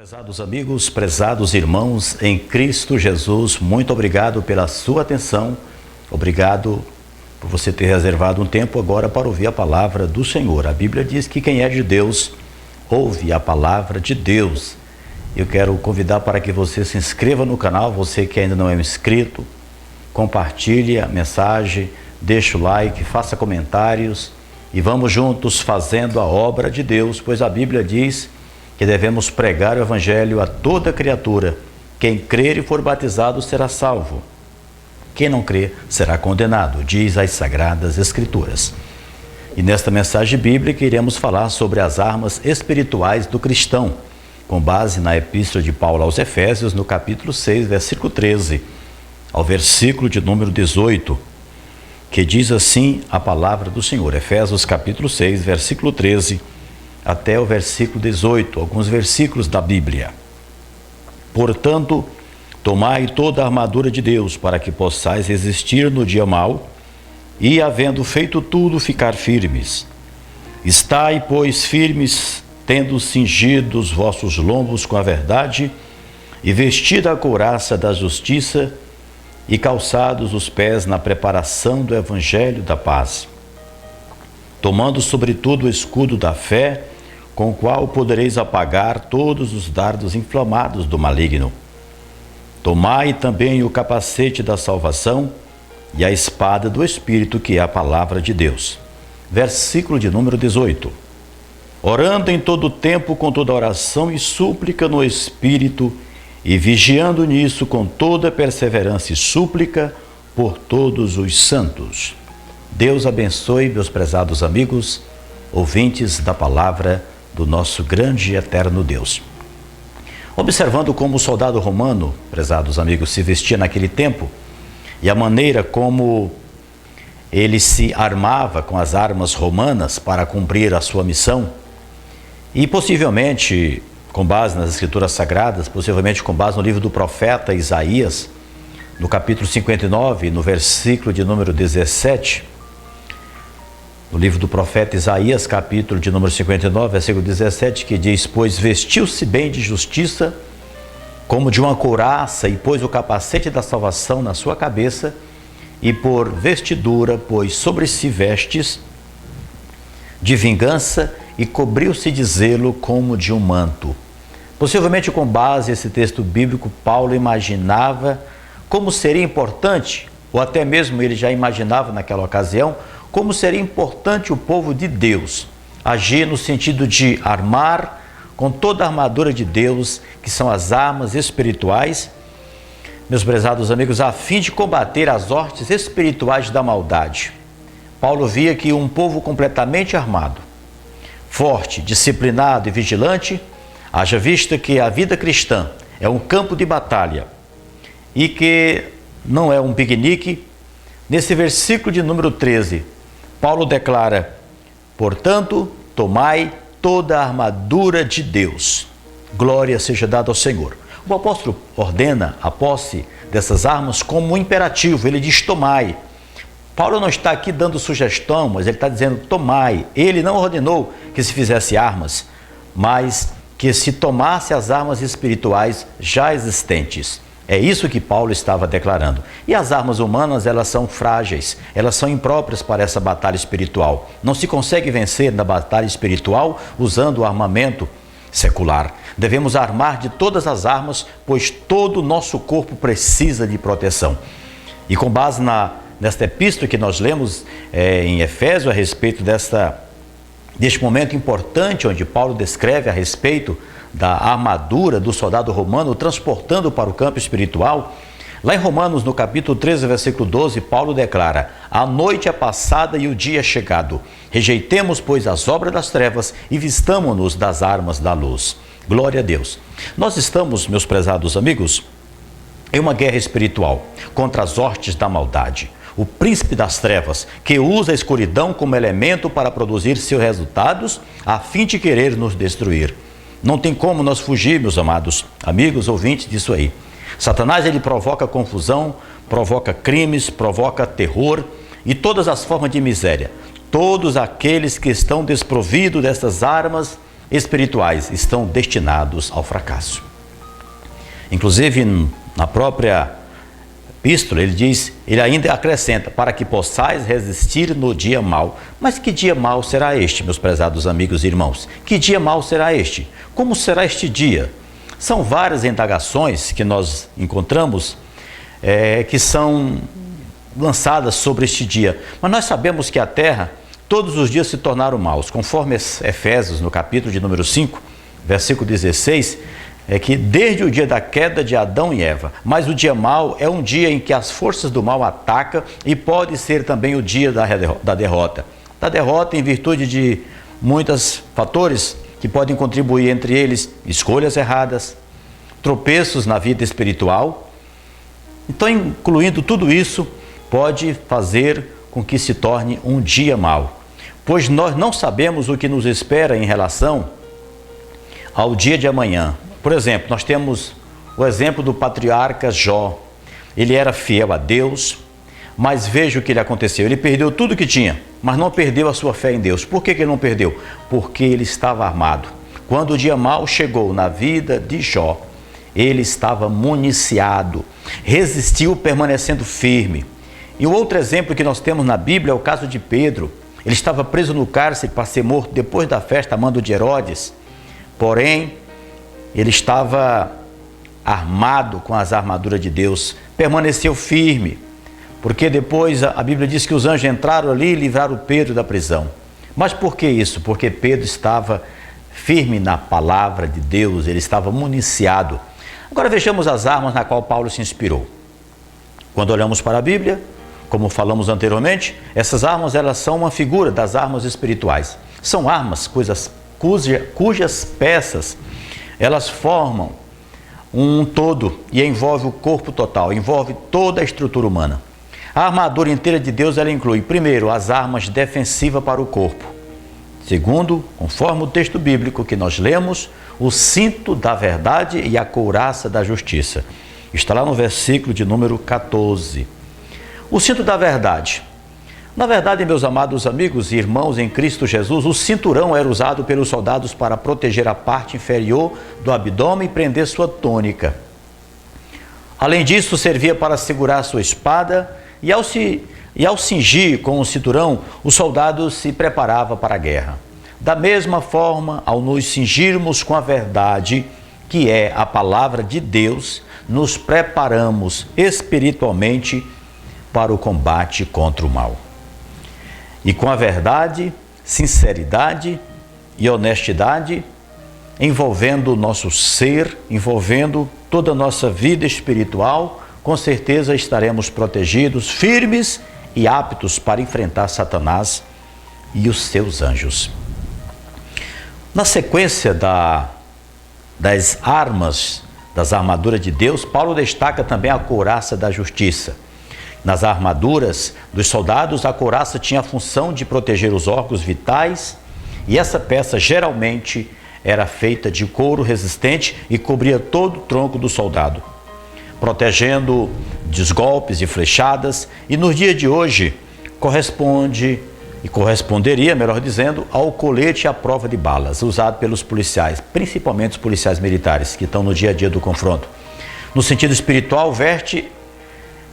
Prezados amigos, prezados irmãos em Cristo Jesus, muito obrigado pela sua atenção, obrigado por você ter reservado um tempo agora para ouvir a palavra do Senhor. A Bíblia diz que quem é de Deus, ouve a palavra de Deus. Eu quero convidar para que você se inscreva no canal, você que ainda não é inscrito, compartilhe a mensagem, deixe o like, faça comentários e vamos juntos fazendo a obra de Deus, pois a Bíblia diz que devemos pregar o Evangelho a toda criatura. Quem crer e for batizado será salvo. Quem não crer será condenado, diz as Sagradas Escrituras. E nesta mensagem bíblica iremos falar sobre as armas espirituais do cristão, com base na Epístola de Paulo aos Efésios, no capítulo 6, versículo 13, ao versículo de número 18, que diz assim a palavra do Senhor. Efésios capítulo 6, versículo 13, até o versículo 18, alguns versículos da Bíblia. Portanto, tomai toda a armadura de Deus, para que possais resistir no dia mau, e, havendo feito tudo, ficar firmes. Estai, pois, firmes, tendo cingido os vossos lombos com a verdade, e vestida a couraça da justiça, e calçados os pés na preparação do Evangelho da paz. Tomando sobretudo o escudo da fé, com o qual podereis apagar todos os dardos inflamados do maligno. Tomai também o capacete da salvação e a espada do Espírito, que é a palavra de Deus. Versículo de número 18. Orando em todo o tempo com toda oração e súplica no Espírito, e vigiando nisso com toda perseverança e súplica por todos os santos. Deus abençoe, meus prezados amigos, ouvintes da palavra do nosso grande e eterno Deus. Observando como o soldado romano, prezados amigos, se vestia naquele tempo e a maneira como ele se armava com as armas romanas para cumprir a sua missão, e possivelmente com base nas Escrituras Sagradas, possivelmente com base no livro do profeta Isaías, no capítulo 59, no versículo de número 17, no livro do profeta Isaías, capítulo de número 59, versículo 17, que diz: Pois vestiu-se bem de justiça, como de uma couraça, e pôs o capacete da salvação na sua cabeça, e por vestidura pôs sobre si vestes de vingança, e cobriu-se de zelo como de um manto. Possivelmente com base nesse texto bíblico, Paulo imaginava como seria importante, ou até mesmo ele já imaginava naquela ocasião, como seria importante o povo de Deus agir no sentido de armar com toda a armadura de Deus, que são as armas espirituais, meus prezados amigos, a fim de combater as hostes espirituais da maldade. Paulo via que um povo completamente armado, forte, disciplinado e vigilante, haja vista que a vida cristã é um campo de batalha e que não é um piquenique. Nesse versículo de número 13, Paulo declara: portanto, tomai toda a armadura de Deus. Glória seja dada ao Senhor. O apóstolo ordena a posse dessas armas como um imperativo. Ele diz: tomai. Paulo não está aqui dando sugestão, mas ele está dizendo: tomai. Ele não ordenou que se fizesse armas, mas que se tomasse as armas espirituais já existentes. É isso que Paulo estava declarando. E as armas humanas, elas são frágeis, elas são impróprias para essa batalha espiritual. Não se consegue vencer na batalha espiritual usando o armamento secular. Devemos armar de todas as armas, pois todo o nosso corpo precisa de proteção. E com base nesta epístola que nós lemos em Efésios, a respeito deste momento importante, onde Paulo descreve a respeito da armadura do soldado romano transportando para o campo espiritual, lá em Romanos, no capítulo 13, versículo 12, Paulo declara: a noite é passada e o dia é chegado. Rejeitemos, pois, as obras das trevas e vistamo-nos das armas da luz. Glória a Deus. Nós estamos, meus prezados amigos, em uma guerra espiritual contra as hostes da maldade. O príncipe das trevas, que usa a escuridão como elemento para produzir seus resultados, a fim de querer nos destruir. Não tem como nós fugir, meus amados amigos, ouvintes disso aí. Satanás, ele provoca confusão, provoca crimes, provoca terror e todas as formas de miséria. Todos aqueles que estão desprovidos dessas armas espirituais estão destinados ao fracasso. Inclusive, na própria epístola, ele ainda acrescenta, para que possais resistir no dia mau. Mas que dia mau será este, meus prezados amigos e irmãos? Que dia mau será este? Como será este dia? São várias indagações que nós encontramos que são lançadas sobre este dia. Mas nós sabemos que a terra, todos os dias se tornaram maus. Conforme Efésios, no capítulo de número 5, versículo 16, é que desde o dia da queda de Adão e Eva, mas o dia mau é um dia em que as forças do mal atacam e pode ser também o dia da derrota. Da derrota em virtude de muitos fatores que podem contribuir, entre eles escolhas erradas, tropeços na vida espiritual. Então, incluindo tudo isso, pode fazer com que se torne um dia mau, pois nós não sabemos o que nos espera em relação ao dia de amanhã. Por exemplo, nós temos o exemplo do patriarca Jó. Ele era fiel a Deus, mas veja o que lhe aconteceu. Ele perdeu tudo que tinha, mas não perdeu a sua fé em Deus. Por que ele não perdeu? Porque ele estava armado. Quando o dia mau chegou na vida de Jó, ele estava municiado, resistiu permanecendo firme. E o outro exemplo que nós temos na Bíblia é o caso de Pedro. Ele estava preso no cárcere para ser morto depois da festa a mando de Herodes. Porém, ele estava armado com as armaduras de Deus, permaneceu firme, porque depois a Bíblia diz que os anjos entraram ali e livraram Pedro da prisão. Mas por que isso? Porque Pedro estava firme na palavra de Deus, ele estava municiado. Agora vejamos as armas na qual Paulo se inspirou. Quando olhamos para a Bíblia, como falamos anteriormente, essas armas elas são uma figura das armas espirituais. São armas cujas peças elas formam um todo e envolve o corpo total, envolve toda a estrutura humana. A armadura inteira de Deus ela inclui, primeiro, as armas defensivas para o corpo. Segundo, conforme o texto bíblico que nós lemos, o cinto da verdade e a couraça da justiça. Está lá no versículo de número 14. O cinto da verdade. Na verdade, meus amados amigos e irmãos em Cristo Jesus, o cinturão era usado pelos soldados para proteger a parte inferior do abdômen e prender sua túnica. Além disso, servia para segurar sua espada e ao cingir com o cinturão, o soldado se preparava para a guerra. Da mesma forma, ao nos cingirmos com a verdade, que é a palavra de Deus, nos preparamos espiritualmente para o combate contra o mal. E com a verdade, sinceridade e honestidade, envolvendo o nosso ser, envolvendo toda a nossa vida espiritual, com certeza estaremos protegidos, firmes e aptos para enfrentar Satanás e os seus anjos. Na sequência das armas, das armaduras de Deus, Paulo destaca também a couraça da justiça. Nas armaduras dos soldados, a couraça tinha a função de proteger os órgãos vitais e essa peça geralmente era feita de couro resistente e cobria todo o tronco do soldado, protegendo dos golpes e flechadas, e nos dias de hoje corresponderia, melhor dizendo, ao colete à prova de balas, usado pelos policiais, principalmente os policiais militares, que estão no dia a dia do confronto. No sentido espiritual, veste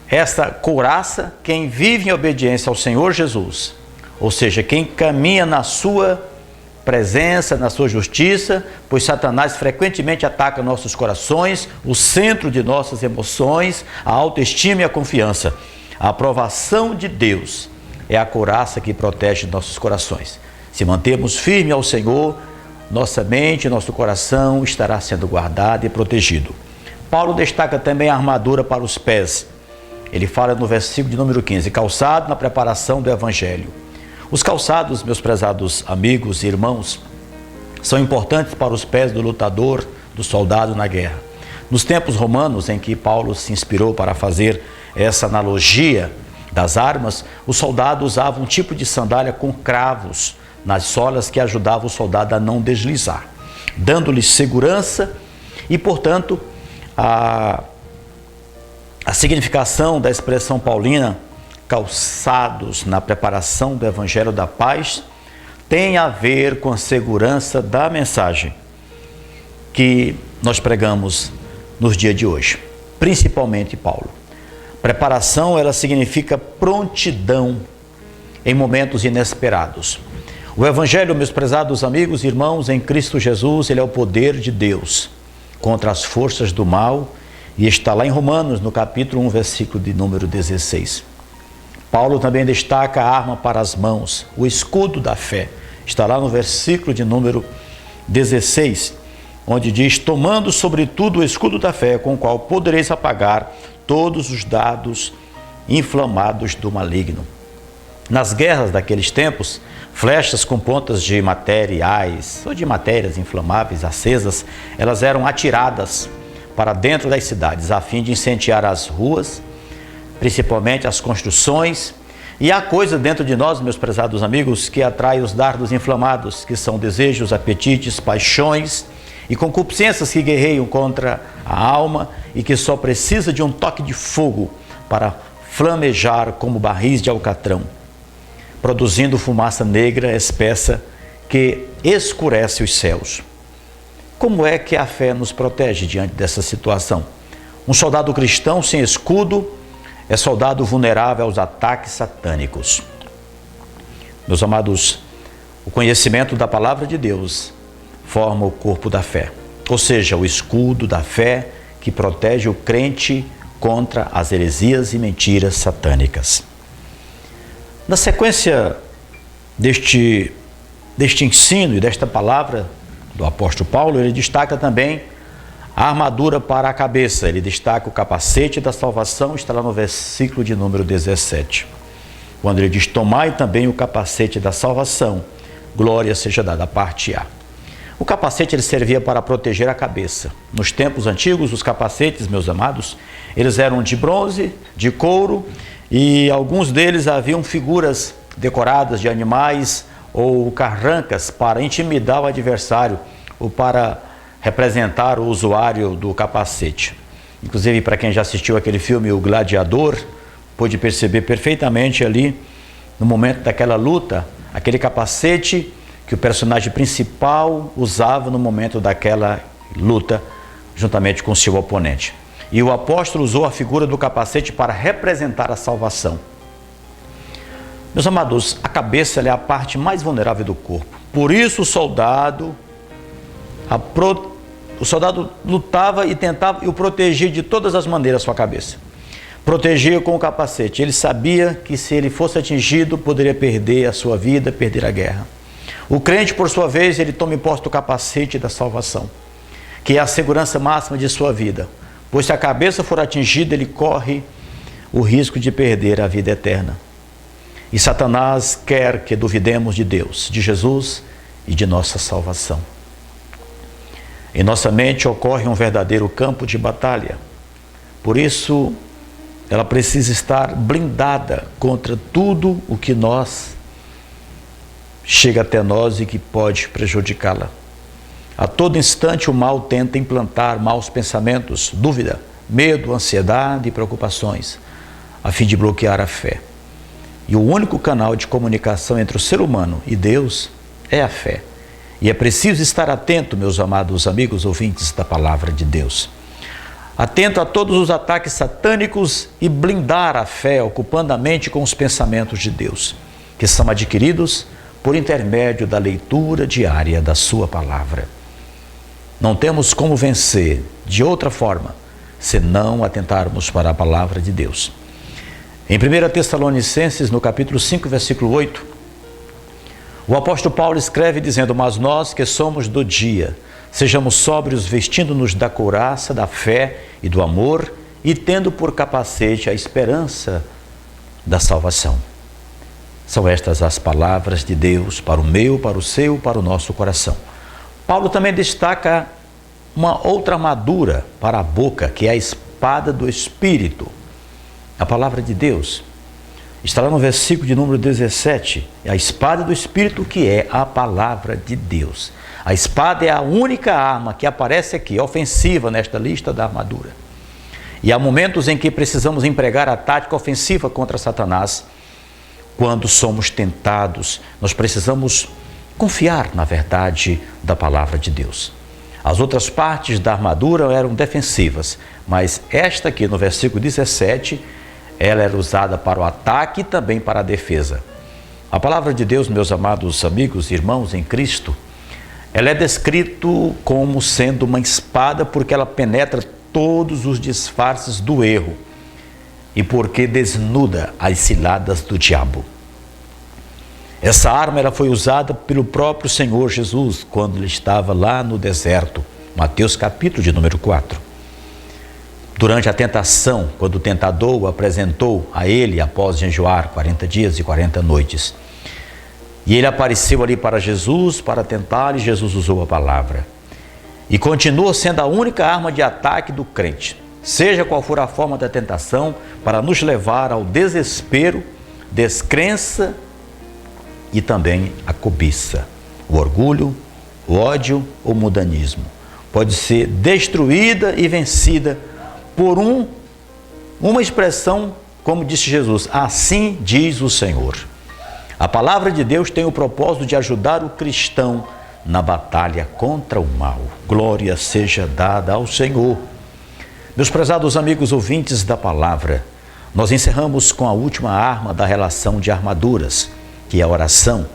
essa couraça quem vive em obediência ao Senhor Jesus, ou seja, quem caminha na sua presença, na sua justiça, pois Satanás frequentemente ataca nossos corações, o centro de nossas emoções, a autoestima e a confiança. A aprovação de Deus é a couraça que protege nossos corações. Se mantermos firmes ao Senhor, nossa mente, nosso coração estará sendo guardado e protegido. Paulo destaca também a armadura para os pés. Ele fala no versículo de número 15, calçado na preparação do Evangelho. Os calçados, meus prezados amigos e irmãos, são importantes para os pés do lutador, do soldado na guerra. Nos tempos romanos, em que Paulo se inspirou para fazer essa analogia das armas, o soldado usava um tipo de sandália com cravos nas solas que ajudava o soldado a não deslizar, dando-lhe segurança e, portanto, a significação da expressão paulina, calçados na preparação do Evangelho da Paz, tem a ver com a segurança da mensagem que nós pregamos nos dias de hoje, principalmente Paulo. Preparação, ela significa prontidão em momentos inesperados. O Evangelho, meus prezados amigos e irmãos, em Cristo Jesus, ele é o poder de Deus contra as forças do mal, e está lá em Romanos, no capítulo 1, versículo de número 16. Paulo também destaca a arma para as mãos, o escudo da fé. Está lá no versículo de número 16, onde diz: tomando sobretudo o escudo da fé, com o qual podereis apagar todos os dardos inflamados do maligno. Nas guerras daqueles tempos, flechas com pontas de materiais ou de matérias inflamáveis acesas, elas eram atiradas para dentro das cidades, a fim de incendiar as ruas, principalmente as construções. E há coisa dentro de nós, meus prezados amigos, que atrai os dardos inflamados, que são desejos, apetites, paixões e concupiscências que guerreiam contra a alma e que só precisa de um toque de fogo para flamejar como barris de alcatrão, produzindo fumaça negra espessa que escurece os céus. Como é que a fé nos protege diante dessa situação? Um soldado cristão sem escudo é soldado vulnerável aos ataques satânicos. Meus amados, o conhecimento da palavra de Deus forma o corpo da fé, ou seja, o escudo da fé que protege o crente contra as heresias e mentiras satânicas. Na sequência deste ensino e desta palavra do apóstolo Paulo, ele destaca também a armadura para a cabeça. Ele destaca o capacete da salvação, está lá no versículo de número 17. Quando ele diz: tomai também o capacete da salvação, glória seja dada, a parte A. O capacete ele servia para proteger a cabeça. Nos tempos antigos, os capacetes, meus amados, eles eram de bronze, de couro, e alguns deles haviam figuras decoradas de animais ou carrancas para intimidar o adversário ou para representar o usuário do capacete. Inclusive, para quem já assistiu aquele filme O Gladiador, pôde perceber perfeitamente ali, no momento daquela luta, aquele capacete que o personagem principal usava no momento daquela luta, juntamente com seu oponente. E o apóstolo usou a figura do capacete para representar a salvação. Meus amados, a cabeça é a parte mais vulnerável do corpo. Por isso o soldado lutava e tentava o proteger de todas as maneiras a sua cabeça. Protegia com o capacete. Ele sabia que se ele fosse atingido, poderia perder a sua vida, perder a guerra. O crente, por sua vez, ele toma em posse o capacete da salvação, que é a segurança máxima de sua vida. Pois se a cabeça for atingida, ele corre o risco de perder a vida eterna. E Satanás quer que duvidemos de Deus, de Jesus e de nossa salvação. Em nossa mente ocorre um verdadeiro campo de batalha. Por isso, ela precisa estar blindada contra tudo o que chega até nós e que pode prejudicá-la. A todo instante o mal tenta implantar maus pensamentos, dúvida, medo, ansiedade e preocupações, a fim de bloquear a fé. E o único canal de comunicação entre o ser humano e Deus é a fé. E é preciso estar atento, meus amados amigos ouvintes da palavra de Deus. Atento a todos os ataques satânicos e blindar a fé, ocupando a mente com os pensamentos de Deus, que são adquiridos por intermédio da leitura diária da sua palavra. Não temos como vencer de outra forma, senão atentarmos para a palavra de Deus. Em 1 Tessalonicenses, no capítulo 5, versículo 8, o apóstolo Paulo escreve dizendo: mas nós que somos do dia, sejamos sóbrios, vestindo-nos da couraça, da fé e do amor, e tendo por capacete a esperança da salvação. São estas as palavras de Deus para o meu, para o seu, para o nosso coração. Paulo também destaca uma outra armadura para a boca, que é a espada do Espírito, a palavra de Deus. Está lá no versículo de número 17, é a espada do Espírito, que é a palavra de Deus. A espada é a única arma que aparece aqui, ofensiva, nesta lista da armadura. E há momentos em que precisamos empregar a tática ofensiva contra Satanás. Quando somos tentados, nós precisamos confiar na verdade da palavra de Deus. As outras partes da armadura eram defensivas, mas esta aqui no versículo 17, ela era usada para o ataque e também para a defesa. A palavra de Deus, meus amados amigos e irmãos em Cristo, ela é descrita como sendo uma espada porque ela penetra todos os disfarces do erro e porque desnuda as ciladas do diabo. Essa arma ela foi usada pelo próprio Senhor Jesus quando ele estava lá no deserto, Mateus capítulo de número 4. Durante a tentação, quando o tentador o apresentou a ele após jejuar 40 dias e 40 noites. E ele apareceu ali para Jesus para tentar e Jesus usou a palavra. E continua sendo a única arma de ataque do crente, seja qual for a forma da tentação, para nos levar ao desespero, descrença e também a cobiça, o orgulho, o ódio ou o mundanismo. Pode ser destruída e vencida por uma expressão, como disse Jesus, assim diz o Senhor. A palavra de Deus tem o propósito de ajudar o cristão na batalha contra o mal. Glória seja dada ao Senhor. Meus prezados amigos ouvintes da palavra, nós encerramos com a última arma da relação de armaduras, que é a oração.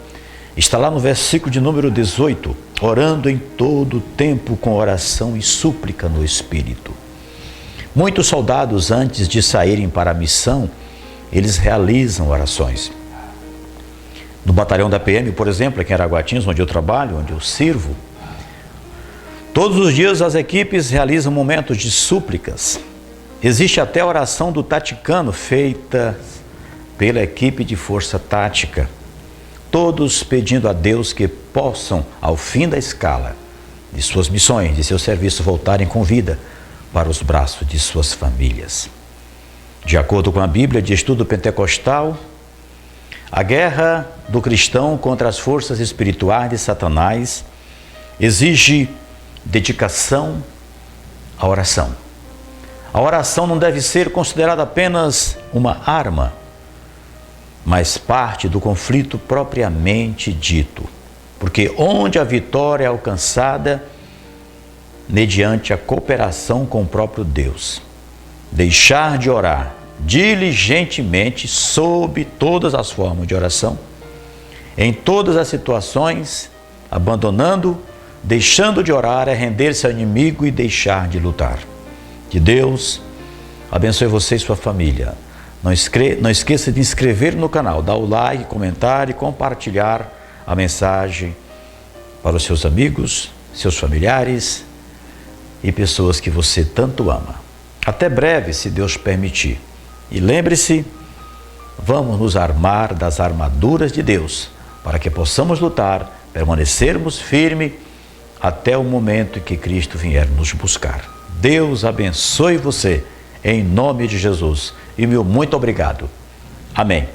Está lá no versículo de número 18, orando em todo o tempo com oração e súplica no Espírito. Muitos soldados, antes de saírem para a missão, eles realizam orações. No batalhão da PM, por exemplo, aqui em Araguatinhos, onde eu trabalho, onde eu sirvo, todos os dias as equipes realizam momentos de súplicas. Existe até a oração do taticano, feita pela equipe de força tática. Todos pedindo a Deus que possam, ao fim da escala de suas missões, de seu serviço, voltarem com vida para os braços de suas famílias. De acordo com a Bíblia de Estudo Pentecostal, a guerra do cristão contra as forças espirituais de Satanás exige dedicação à oração. A oração não deve ser considerada apenas uma arma, mas parte do conflito propriamente dito. Porque onde a vitória é alcançada, mediante a cooperação com o próprio Deus. Deixar de orar diligentemente sob todas as formas de oração, em todas as situações, abandonando, deixando de orar é render-se ao inimigo e deixar de lutar. Que Deus abençoe você e sua família. Não esqueça de inscrever no canal, dar o like, comentar e compartilhar a mensagem para os seus amigos, seus familiares e pessoas que você tanto ama. Até breve, se Deus permitir. E lembre-se, vamos nos armar das armaduras de Deus, para que possamos lutar, permanecermos firmes até o momento em que Cristo vier nos buscar. Deus abençoe você, em nome de Jesus, e meu muito obrigado. Amém.